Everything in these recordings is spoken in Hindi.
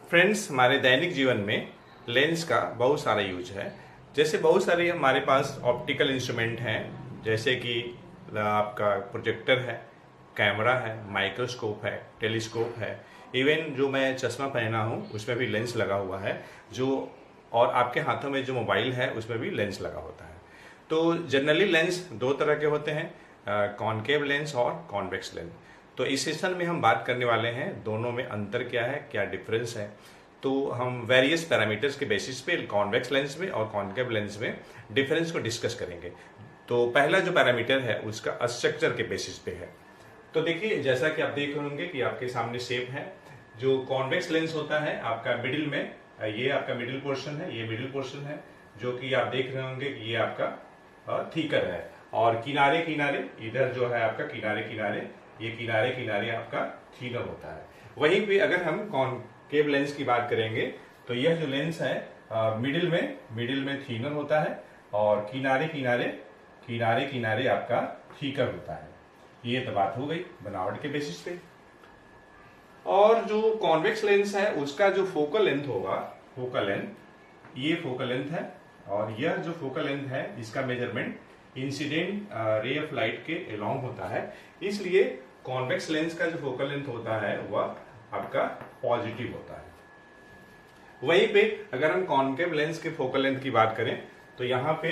फ्रेंड्स, हमारे दैनिक जीवन में लेंस का बहुत सारा यूज है। जैसे बहुत सारे हमारे पास ऑप्टिकल इंस्ट्रूमेंट हैं, जैसे कि आपका प्रोजेक्टर है, कैमरा है, माइक्रोस्कोप है, टेलीस्कोप है। इवन जो मैं चश्मा पहना हूँ उसमें भी लेंस लगा हुआ है, और आपके हाथों में जो मोबाइल है उसमें भी लेंस लगा होता है। तो जनरली लेंस दो तरह के होते हैं, कॉनकेव लेंस और कॉन्वेक्स लेंस। तो इस सेशन में हम बात करने वाले हैं दोनों में अंतर क्या है, क्या डिफरेंस है। तो हम वेरियस पैरामीटर्स के बेसिस पे कॉन्वेक्स लेंस में और कॉनकेव लेंस में डिफरेंस को डिस्कस करेंगे। तो पहला जो पैरामीटर है उसका स्ट्रक्चर के बेसिस पे है। तो देखिए, जैसा कि आप देख रहे होंगे कि आपके सामने शेप है। जो कॉन्वेक्स लेंस होता है आपका मिडिल में, ये आपका मिडिल पोर्शन है, ये मिडिल पोर्शन है, जो कि आप देख रहे होंगे कि ये आपका थीकर है। और किनारे किनारे इधर जो है आपका किनारे किनारे, ये किनारे किनारे आपका थीनर होता है। वहीं पे अगर हम कॉनकेव लेंस की बात करेंगे तो यह जो लेंस है मिडिल में थीनर होता है, और किनारे किनारे आपका थीकर होता है। ये तो बात हो गई बनावट के बेसिस पे। और जो कॉन्वेक्स लेंस है उसका जो फोकल लेंथ होगा, ये फोकल लेंथ है, और यह जो फोकल लेंथ है इसका measurement incident ray of light के अलोंग होता है। इसलिए कॉन्वेक्स लेंस का जो फोकल लेंथ होता है वह आपका पॉजिटिव होता है। वहीं पे अगर हम कॉनकेव लेंस के फोकल लेंथ की बात करें तो यहाँ पे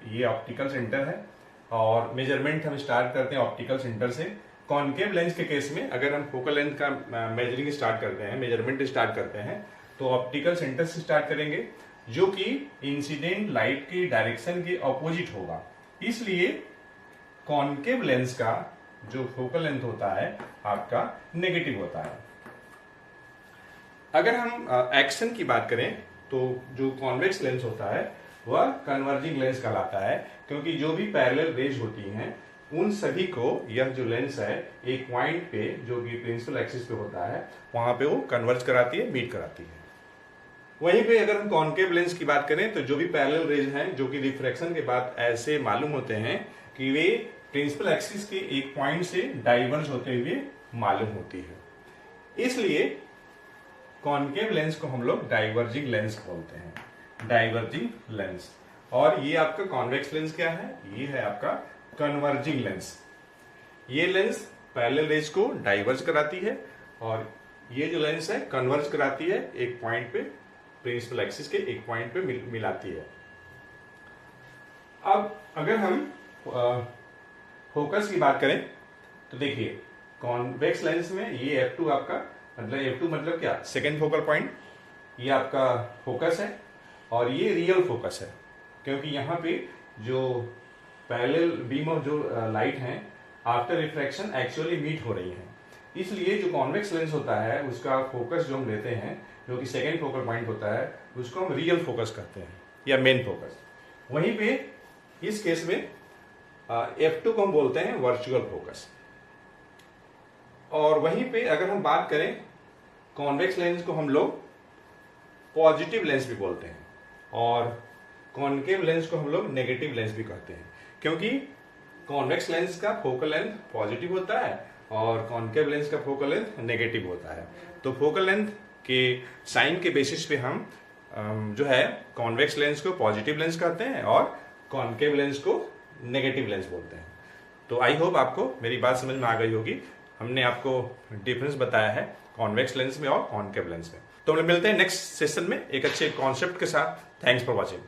ये ऑप्टिकल सेंटर है, और मेजरमेंट हम स्टार्ट करते हैं ऑप्टिकल सेंटर से। कॉनकेव लेंस के केस में अगर हम फोकल लेंथ का मेजरिंग स्टार्ट करते हैं, मेजरमेंट स्टार्ट करते हैं, तो ऑप्टिकल सेंटर से स्टार्ट करेंगे, जो कि इंसिडेंट लाइट की डायरेक्शन के ऑपोजिट होगा। इसलिए कॉनकेव लेंस का जो फोकल लेंथ होता है आपका नेगेटिव होता है। अगर हम एक्शन की बात करें तो जो कॉन्वेक्स लेंस होता है वह कन्वर्जिंग लेंस कहलाता है, क्योंकि जो भी पैरेलल रेज होती हैं उन सभी को यह जो लेंस है एक पॉइंट पे, जो कि प्रिंसिपल एक्सिस पे होता है, वहां पे वो कन्वर्ज कराती है, मीट कराती है। वहीं पे अगर हम कॉनकेव लेंस की बात करें तो जो भी पैरेलल रेज हैं जो कि रिफ्रैक्शन के बाद ऐसे मालूम होते हैं कि वे प्रिंसिपल एक्सिस के एक पॉइंट से डाइवर्ज होते हुए मालूम होती है। इसलिए कॉनकेव लेंस को हम लोग डाइवर्जिंग लेंस बोलते हैं, डाइवर्जिंग लेंस। और ये आपका कॉन्वेक्स लेंस क्या है, ये है आपका कन्वर्जिंग लेंस। ये लेंस पैरेलल रेज को डाइवर्ज कराती है, और ये जो लेंस है कन्वर्ज कराती है, एक पॉइंट पे प्रिंसिपल एक्सिस के एक पॉइंट पे मिलाती है। अब अगर हम फोकस की बात करें तो देखिए, कॉन्वेक्स लेंस में ये F2 आपका F2 मतलब क्या, सेकेंड फोकल पॉइंट, ये आपका फोकस है, और ये रियल फोकस है, क्योंकि यहाँ पे जो पैरेलल बीम ऑफ जो लाइट है आफ्टर रिफ्रैक्शन एक्चुअली मीट हो रही है। इसलिए जो कॉन्वेक्स लेंस होता है उसका फोकस जो हम लेते हैं, जो कि सेकेंड फोकल पॉइंट होता है, उसको हम रियल फोकस कहते हैं या मेन फोकस। वहीं पे इस केस में F2 को हम बोलते हैं वर्चुअल फोकस। और वहीं पे अगर हम बात करें, कॉन्वेक्स लेंस को हम लोग पॉजिटिव लेंस भी बोलते हैं, और कॉनकेव लेंस को हम लोग नेगेटिव लेंस भी कहते हैं, क्योंकि कॉन्वेक्स लेंस का फोकल लेंथ पॉजिटिव होता है और कॉनकेव लेंस का फोकल लेंथ नेगेटिव होता है। तो फोकल लेंथ के साइन के बेसिस पे हम जो है कॉन्वेक्स लेंस को पॉजिटिव लेंस कहते हैं और कॉनकेव लेंस को नेगेटिव लेंस बोलते हैं। तो आई होप आपको मेरी बात समझ में आ गई होगी। हमने आपको डिफरेंस बताया है कॉन्वेक्स लेंस में और कॉनकेव लेंस में। तो हम मिलते हैं नेक्स्ट सेशन में एक अच्छे कॉन्सेप्ट के साथ। Thanks for watching.